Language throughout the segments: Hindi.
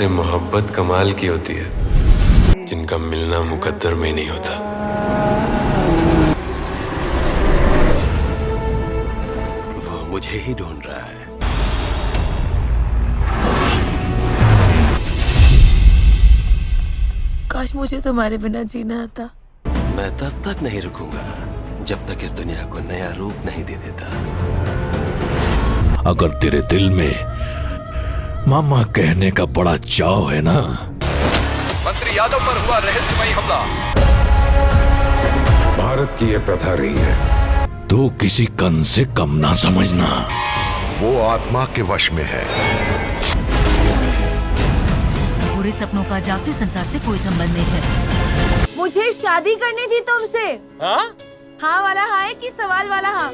से मोहब्बत कमाल की होती है, जिनका मिलना मुकद्दर में नहीं होता। वो मुझे ही ढूंढ रहा है। काश मुझे तुम्हारे बिना जीना आता। मैं तब तक नहीं रुकूंगा जब तक इस दुनिया को नया रूप नहीं दे देता। अगर तेरे दिल में मामा कहने का बड़ा चाव है ना, मंत्री यादव पर हुआ रहस्यमयी हमला। भारत की यह प्रथा रही है, तो किसी कन से कम ना समझना। वो आत्मा के वश में है। बुरे सपनों का जागते संसार से कोई संबंध नहीं है। मुझे शादी करनी थी तुमसे। हाँ वाला हाँ है कि सवाल वाला हाँ?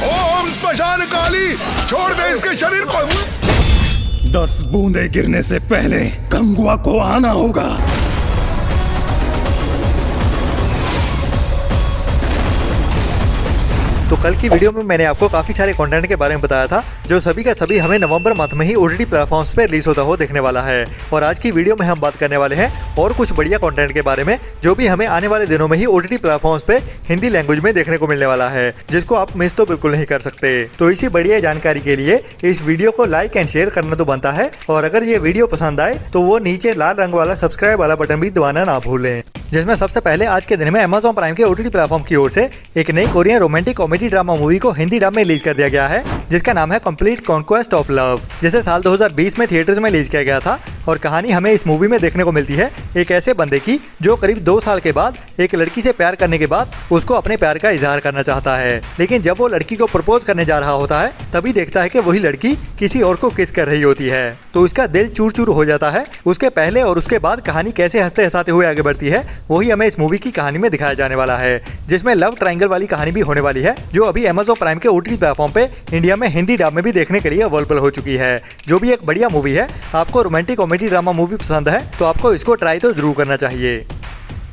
ओम स्मशान काली, छोड़ दे इसके शरीर को। 10 बूंदे गिरने से पहले गंगुआ को आना होगा। तो कल की वीडियो में मैंने आपको काफी सारे कंटेंट के बारे में बताया था, जो सभी का सभी हमें नवंबर मंथ में ही ओटीटी प्लेटफॉर्म्स पे रिलीज होता हो देखने वाला है। और आज की वीडियो में हम बात करने वाले हैं और कुछ बढ़िया कंटेंट के बारे में, जो भी हमें आने वाले दिनों में ही ओटीटी प्लेटफॉर्म्स पे हिंदी लैंग्वेज में देखने को मिलने वाला है, जिसको आप मिस तो बिल्कुल नहीं कर सकते। तो इसी बढ़िया जानकारी के लिए इस वीडियो को लाइक एंड शेयर करना तो बनता है, और अगर ये वीडियो पसंद आए तो वो नीचे लाल रंग वाला सब्सक्राइब वाला बटन भी दबाना ना भूलें। जिसमें सबसे पहले आज के दिन में Amazon प्राइम के ओटीटी प्लेटफॉर्म की ओर से एक नई Korean romantic comedy drama movie को हिंदी डब में रिलीज कर दिया गया है, जिसका नाम है कंप्लीट कॉन्क्वेस्ट ऑफ लव, जिसे साल 2020 में थिएटर्स में रिलीज किया गया था। और कहानी हमें इस मूवी में देखने को मिलती है एक ऐसे बंदे की जो करीब 2 साल के बाद एक लड़की से प्यार करने के बाद उसको अपने प्यार का इजहार करना चाहता है, लेकिन जब वो लड़की को प्रपोज करने जा रहा होता है तभी देखता है कि वही लड़की किसी और को किस कर रही होती है, तो उसका दिल चूर चूर हो जाता है। उसके पहले और उसके बाद कहानी कैसे हंसते हंसाते हुए आगे बढ़ती है, वही हमें इस मूवी की कहानी में दिखाया जाने वाला है, जिसमें लव ट्रायंगल वाली कहानी भी होने वाली है, जो अभी Amazon प्राइम के ओटीटी प्लेटफॉर्म पे इंडिया में हिंदी डब में भी देखने के लिए अवेलेबल हो चुकी है, जो भी एक बढ़िया मूवी है। आपको रोमांटिक कॉमेडी ड्रामा मूवी पसंद है तो आपको इसको ट्राई तो जरूर करना चाहिए।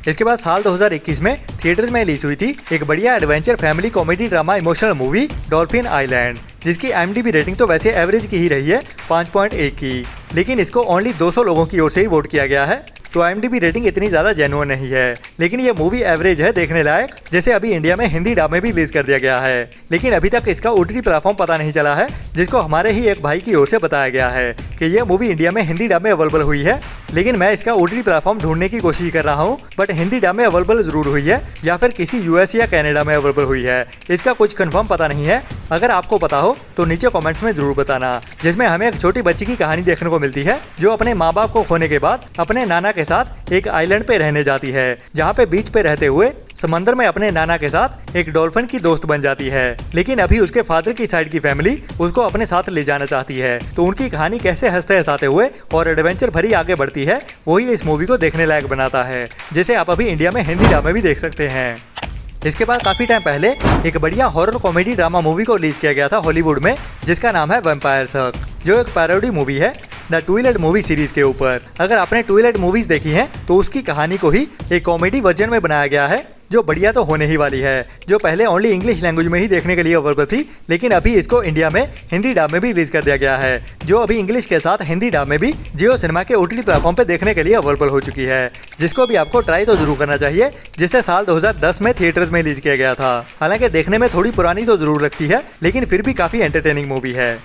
इसके बाद साल 2021 में थिएटर्स में रिलीज हुई थी एक बढ़िया adventure family comedy drama emotional movie dolphin island, जिसकी IMDb रेटिंग तो वैसे एवरेज की ही रही है 5.1 की, लेकिन इसको ओनली 200 लोगों की ओर से ही वोट किया गया है, तो IMDb रेटिंग इतनी ज़्यादा जेन्युइन नहीं है। लेकिन ये मूवी एवरेज है देखने लायक, जैसे अभी इंडिया में हिंदी डब में भी रिलीज कर दिया गया है, लेकिन अभी तक इसका OTT प्लेटफॉर्म पता नहीं चला है, जिसको हमारे ही एक भाई की ओर से बताया गया है कि ये मूवी इंडिया में हिंदी डब में अवेलेबल हुई है, लेकिन मैं इसका OTT प्लेटफॉर्म ढूंढने की कोशिश कर रहा हूँ, बट हिंदी डब में अवेलेबल जरूर हुई है या फिर किसी US या कनाडा में अवेलेबल हुई है, इसका कुछ कंफर्म पता नहीं है। अगर आपको पता हो तो नीचे कमेंट्स में जरूर बताना। जिसमें हमें एक छोटी बच्ची की कहानी देखने को मिलती है, जो अपने माँ बाप को खोने के बाद अपने नाना के साथ एक आइलैंड पे रहने जाती है, जहाँ पे बीच पे रहते हुए समंदर में अपने नाना के साथ एक डॉल्फिन की दोस्त बन जाती है, लेकिन अभी उसके फादर की साइड की फैमिली उसको अपने साथ ले जाना चाहती है। तो उनकी कहानी कैसे हंसते हंसाते हुए और एडवेंचर भरी आगे बढ़ती है, वही इस मूवी को देखने लायक बनाता है, जिसे आप अभी इंडिया में हिंदी डब में भी देख सकते हैं। इसके बाद काफी टाइम पहले एक बढ़िया हॉरर कॉमेडी ड्रामा मूवी को रिलीज किया गया था हॉलीवुड में, जिसका नाम है वैम्पायर शक, जो एक पैरोडी मूवी है द ट्विलाइट मूवी सीरीज के ऊपर। अगर आपने ट्विलाइट मूवीज देखी हैं तो उसकी कहानी को ही एक कॉमेडी वर्जन में बनाया गया है, जो बढ़िया तो होने ही वाली है, जो पहले ओनली इंग्लिश लैंग्वेज में ही देखने के लिए अवेलेबल थी, लेकिन अभी इसको इंडिया में हिंदी डब में भी रिलीज कर दिया गया है, जो अभी इंग्लिश के साथ हिंदी डब में भी जियो सिनेमा के OTT प्लेटफॉर्म पे देखने के लिए अवेलेबल हो चुकी है, जिसको भी आपको ट्राई तो जरूर करना चाहिए, जिसे साल 2010 में थिएटर्स में रिलीज किया गया था। हालांकि देखने में थोड़ी पुरानी तो जरूर लगती है, लेकिन फिर भी काफी एंटरटेनिंग मूवी है।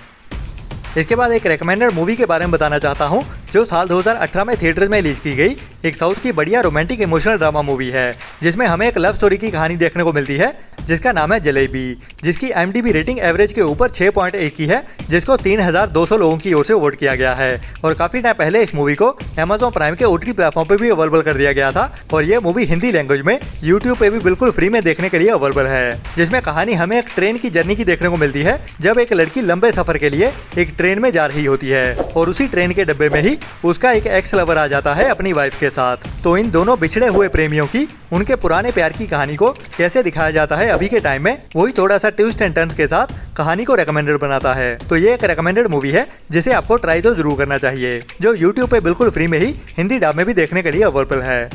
इसके बाद एक रेकमेंडेड मूवी के बारे में बताना चाहता हूँ, जो साल 2018 में थिएटर्स में रिलीज की गई एक साउथ की बढ़िया रोमांटिक इमोशनल ड्रामा मूवी है, जिसमें हमें एक लव स्टोरी की कहानी देखने को मिलती है, जिसका नाम है जलेबी, जिसकी IMDb रेटिंग एवरेज के ऊपर 6.1 की है, जिसको 3200 लोगों की ओर से वोट किया गया है। और काफी टाइम पहले इस मूवी को Amazon प्राइम के OTT प्लेटफॉर्म पे भी अवेलेबल कर दिया गया था, और ये मूवी हिंदी लैंग्वेज में YouTube पे भी बिल्कुल फ्री में देखने के लिए अवेलेबल है, जिसमें कहानी हमें एक ट्रेन की जर्नी की देखने को मिलती है, जब एक लड़की लंबे सफर के लिए एक ट्रेन में जा रही होती है, और उसी ट्रेन के डब्बे में ही उसका एक एक्स लवर आ जाता है अपनी वाइफ के साथ। तो इन दोनों बिछड़े हुए प्रेमियों की उनके पुराने प्यार की कहानी को कैसे दिखाया जाता है अभी के टाइम में, वही थोड़ा सा ट्विस्ट एंड टर्न्स के साथ कहानी को रेकमेंडेड बनाता है। तो ये एक रेकमेंडेड मूवी है, जिसे आपको ट्राई तो जरूर करना चाहिए, जो YouTube पे बिल्कुल फ्री में ही हिंदी डब में भी देखने के लिए अवेलेबल है।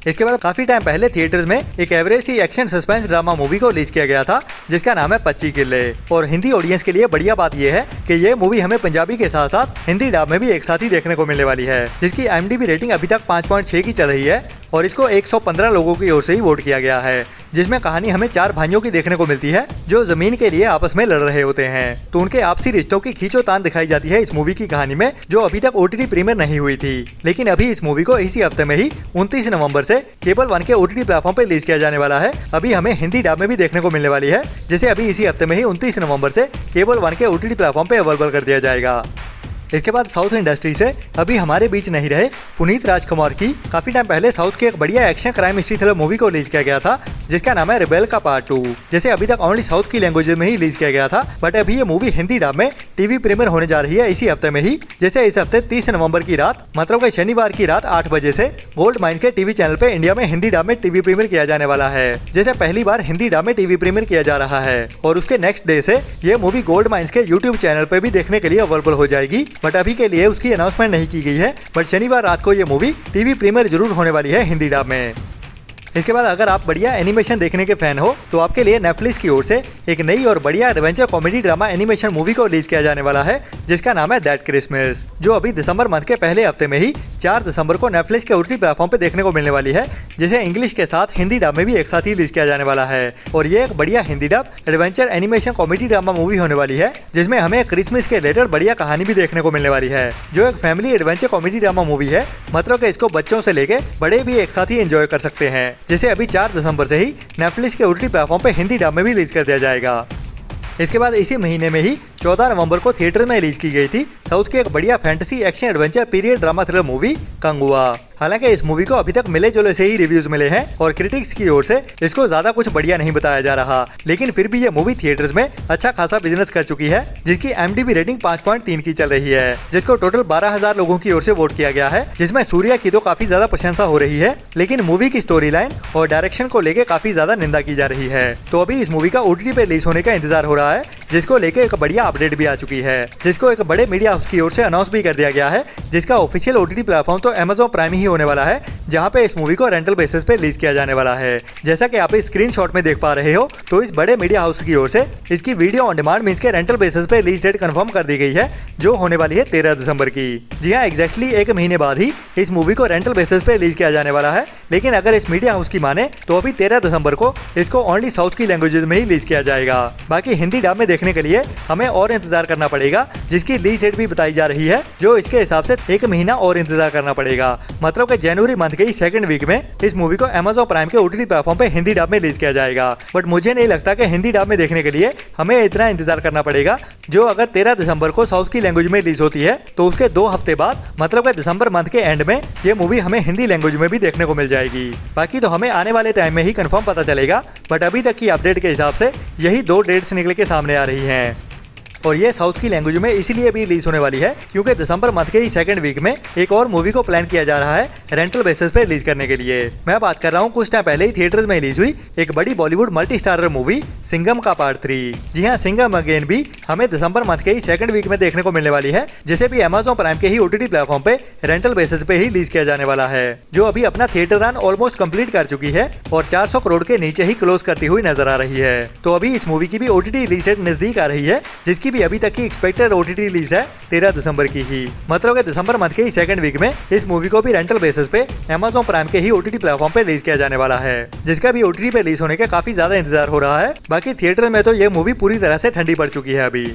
इसके बाद काफी टाइम पहले थिएटर्स में एक एवरेज सी एक्शन सस्पेंस ड्रामा मूवी को रिलीज किया गया था जिसका नाम है पच्ची किल्ले। और हिंदी ऑडियंस के लिए बढ़िया बात यह है कि ये मूवी हमें पंजाबी के साथ साथ हिंदी डब में भी एक साथ ही देखने को मिलने वाली है, जिसकी IMDb रेटिंग अभी तक 5.6 की चल रही है और इसको 115 लोगों की ओर से ही वोट किया गया है, जिसमें कहानी हमें 4 भाइयों की देखने को मिलती है जो जमीन के लिए आपस में लड़ रहे होते हैं। तो उनके आपसी रिश्तों की खींचोतान दिखाई जाती है इस मूवी की कहानी में, जो अभी तक OTT प्रीमियर नहीं हुई थी। लेकिन अभी इस मूवी को इसी हफ्ते में ही 29 नवंबर से केबल 1 के OTT प्लेटफॉर्म पे रिलीज किया जाने वाला है। अभी हमें हिंदी डब में भी देखने को मिलने वाली है, जिसे अभी इसी हफ्ते में ही 29 नवंबर से केबल 1 के OTT प्लेटफॉर्म पे अवेलेबल कर दिया जाएगा। इसके बाद साउथ इंडस्ट्री से अभी हमारे बीच नहीं रहे पुनीत राजकुमार की काफी टाइम पहले साउथ की एक बढ़िया action crime history thriller movie को रिलीज किया गया था जिसका नाम है रिबेल का पार्ट 2, जैसे अभी तक ओनली साउथ की लैंग्वेज में ही रिलीज किया गया था। बट अभी ये मूवी हिंदी डब में टीवी प्रीमियर होने जा रही है इसी हफ्ते में ही, जैसे इस हफ्ते 30 नवंबर की रात मतलब कि शनिवार की रात 8 बजे से गोल्ड माइंस के टीवी चैनल पे इंडिया में हिंदी डब में टीवी प्रीमियर किया जाने वाला है। जैसे पहली बार हिंदी डब में टीवी प्रीमियर किया जा रहा है और उसके नेक्स्ट डे से ये मूवी गोल्ड माइंस के यूट्यूब चैनल पे भी देखने के लिए अवेलेबल हो जाएगी। बट अभी के लिए उसकी अनाउंसमेंट नहीं की गई है, बट शनिवार रात को ये मूवी टीवी प्रीमियर जरूर होने वाली है हिंदी डब में। इसके बाद अगर आप बढ़िया एनिमेशन देखने के फैन हो तो आपके लिए नेटफ्लिक्स की ओर से एक नई और बढ़िया adventure comedy drama animation movie को रिलीज किया जाने वाला है जिसका नाम है दैट क्रिसमस, जो अभी दिसंबर मंथ के पहले हफ्ते में ही 4 दिसंबर को नेटफ्लिक्स के OTT प्लेटफॉर्म पे देखने को मिलने वाली है, जिसे इंग्लिश के साथ हिंदी डब में भी एक साथ ही रिलीज किया जाने वाला है। और ये एक बढ़िया Hindi dub adventure animation comedy drama movie होने वाली है जिसमें हमें क्रिसमस के रिलेटेड बढ़िया कहानी भी देखने को मिलने वाली है, जो एक family adventure comedy drama movie है। मतलब कि इसको बच्चों से लेके बड़े भी एक साथ ही एंजॉय कर सकते हैं, जिसे अभी 4 दिसंबर से ही नेटफ्लिक्स के OTT प्लेटफॉर्म पे हिंदी डब में भी रिलीज कर दिया जाएगा। इसके बाद इसी महीने में ही 14 नवंबर को थिएटर में रिलीज की गई थी साउथ की एक बढ़िया fantasy action adventure period drama thriller movie Kanguva. हालांकि इस मूवी को अभी तक मिले जुले से ही रिव्यूज मिले हैं और क्रिटिक्स की ओर से इसको ज्यादा कुछ बढ़िया नहीं बताया जा रहा, लेकिन फिर भी ये मूवी थिएटर्स में अच्छा खासा बिजनेस कर चुकी है, जिसकी IMDb रेटिंग 5.3 की चल रही है, जिसको टोटल 12,000 लोगों की ओर से वोट किया गया है, जिसमें सूर्या की तो काफी ज्यादा प्रशंसा हो रही है, लेकिन मूवी की स्टोरी लाइन और डायरेक्शन को लेकर काफी ज्यादा निंदा की जा रही है। तो अभी इस मूवी का OTT पे रिलीज होने का इंतजार हो रहा है, जिसको लेके एक बढ़िया अपडेट भी आ चुकी है, जिसको एक बड़े मीडिया हाउस की ओर से अनाउंस भी कर दिया गया है, जिसका ऑफिशियल OTT प्लेटफॉर्म तो Amazon प्राइम ही होने वाला है, जहां पे इस मूवी को रेंटल बेसिस पे रिलीज किया जाने वाला है। जैसा कि आप इस स्क्रीनशॉट में देख पा रहे हो, तो इस बड़े मीडिया हाउस की ओर से इसकी वीडियो ऑन डिमांड मींस के रेंटल बेसिस पे रिलीज डेट कंफर्म कर दी गई है, जो होने वाली है 13 दिसंबर की। जी हाँ, एग्जैक्टली 1 महीने बाद ही इस मूवी को रेंटल बेसिस पे रिलीज किया जाने वाला है, लेकिन अगर इस मीडिया हाउस की माने तो अभी 13 दिसंबर को इसको ओनली साउथ की लैंग्वेजेस में ही रिलीज किया जाएगा। बाकी हिंदी डब में देखने के लिए हमें और इंतजार करना पड़ेगा, जिसकी रिलीज डेट भी बताई जा रही है, जो इसके हिसाब से 1 महीना और इंतजार करना पड़ेगा। मतलब कि जनवरी मंथ के ही 2nd वीक में इस मूवी को Amazon प्राइम के OTT प्लेटफॉर्म पे हिंदी डब में रिलीज किया जाएगा। बट मुझे नहीं लगता कि हिंदी डब में देखने के लिए हमें इतना इंतजार करना पड़ेगा, जो अगर 13 दिसंबर को साउथ की लैंग्वेज में रिलीज होती है तो उसके 2 हफ्ते बाद मतलब कि दिसंबर मंथ के एंड में ये मूवी हमें हिंदी लैंग्वेज में भी देखने को मिल जाएगी। बाकी तो हमें आने वाले टाइम में ही कंफर्म पता चलेगा, बट अभी तक की अपडेट के हिसाब से यही 2 डेट्स निकल के सामने आ रही हैं। और ये साउथ की लैंग्वेज में इसीलिए भी रिलीज होने वाली है क्योंकि दिसंबर मंथ के ही 2nd वीक में एक और मूवी को प्लान किया जा रहा है रेंटल बेसिस पे रिलीज करने के लिए। मैं बात कर रहा हूँ कुछ टाइम पहले ही थिएटर्स में रिलीज हुई एक बड़ी Bollywood multi starrer movie Singham का पार्ट 3। जी हाँ, सिंघम अगेन भी हमें दिसंबर मंथ के ही 2nd वीक में देखने को मिलने वाली है, जिसे भी Amazon प्राइम के ही OTT प्लेटफॉर्म पे रेंटल बेसिस पे ही रिलीज किया जाने वाला है, जो अभी अपना थिएटर रन ऑलमोस्ट कंप्लीट कर चुकी है और 400 करोड़ के नीचे ही क्लोज करती हुई नजर आ रही है। तो अभी इस मूवी की भी OTT रिलीज डेट नजदीक आ रही है, जिसकी भी अभी तक की OTT रिलीज है 13 दिसंबर की ही। मतलब कि दिसंबर मंथ के ही 2nd वीक में इस मूवी को भी रेंटल बेसिस पे Amazon प्राइम के ही OTT प्लेटफॉर्म पे रिलीज किया जाने वाला है, जिसका भी OTT पे रिलीज होने का काफी ज्यादा इंतजार हो रहा है। बाकी थिएटर में तो ये मूवी पूरी तरह से ठंडी पड़ चुकी है अभी।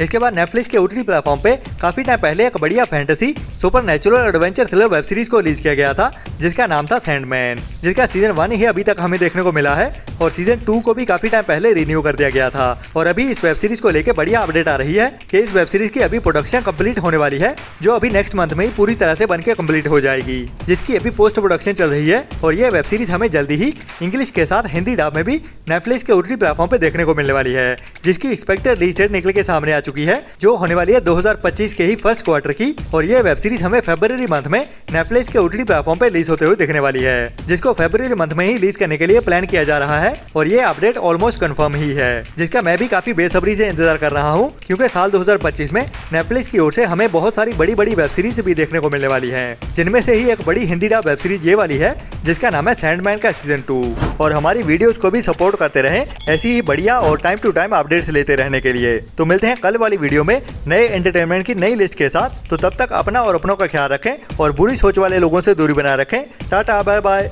इसके बाद नेटफ्लिक्स के OTT प्लेटफॉर्म पे काफी टाइम पहले एक बढ़िया fantasy supernatural adventure thriller web series को रिलीज किया गया था, जिसका नाम था सैंडमैन, जिसका सीजन 1 ही अभी तक हमें देखने को मिला है और सीजन 2 को भी काफी टाइम पहले रिन्यू कर दिया गया था। और अभी इस वेब सीरीज को लेकर बढ़िया अपडेट आ रही है कि इस वेब सीरीज की अभी प्रोडक्शन कंप्लीट होने वाली है, जो अभी नेक्स्ट मंथ में ही पूरी तरह से बनकर कंप्लीट हो जाएगी, जिसकी अभी पोस्ट प्रोडक्शन चल रही है। और ये वेब सीरीज हमें जल्दी ही इंग्लिश के साथ हिंदी डब में भी नेटफ्लिक्स के OTT प्लेटफॉर्म पे देखने को मिलने वाली है, जिसकी एक्सपेक्टेड रिलीज डेट निकल के सामने आ चुकी है, जो होने वाली है 2025 के ही 1st क्वार्टर की। और ये वेब सीरीज हमें फरवरी मंथ में नेटफ्लिक्स के ओटीटी प्लेटफॉर्म पे रिलीज होते हुए दिखने वाली है, जिसको फरवरी मंथ में ही रिलीज करने के लिए प्लान किया जा रहा है और ये अपडेट ऑलमोस्ट कंफर्म ही है, जिसका मैं भी काफी बेसब्री से इंतजार कर रहा हूँ, क्योंकि साल 2025 में नेटफ्लिक्स की ओर से हमें बहुत सारी बड़ी बड़ी वेब सीरीज भी देखने को मिलने वाली है, जिनमें से ही एक बड़ी हिंदी डब वेब सीरीज ये वाली है जिसका नाम है सैंडमैन का सीजन 2। और हमारी वीडियोस को भी सपोर्ट करते रहें ऐसी ही बढ़िया और टाइम टू टाइम अपडेट्स लेते रहने के लिए। तो मिलते हैं कल वाली वीडियो में नए एंटरटेनमेंट की नई लिस्ट के साथ। तो तब तक अपना और अपनों का ख्याल रखें और बुरी सोच वाले लोगों से दूरी बनाए रखें। Tata bye bye.